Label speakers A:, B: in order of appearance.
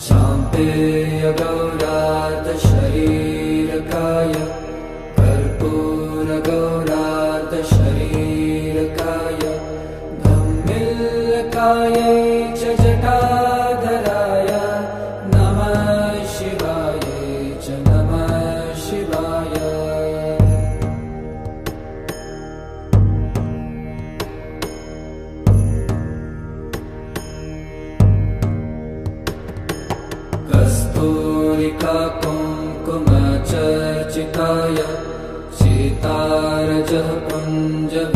A: शाम्पेयगौरार्धशरीरकाय कर्पूरगौरार्धशरीरकाय धम्मिल्लकायै च जटाधराय नमः शिवायै च नमः शिवाय। कस्तूरिका कुङ्कुमचर्चिताय सीतारजः कुञ्जविचर्चिताय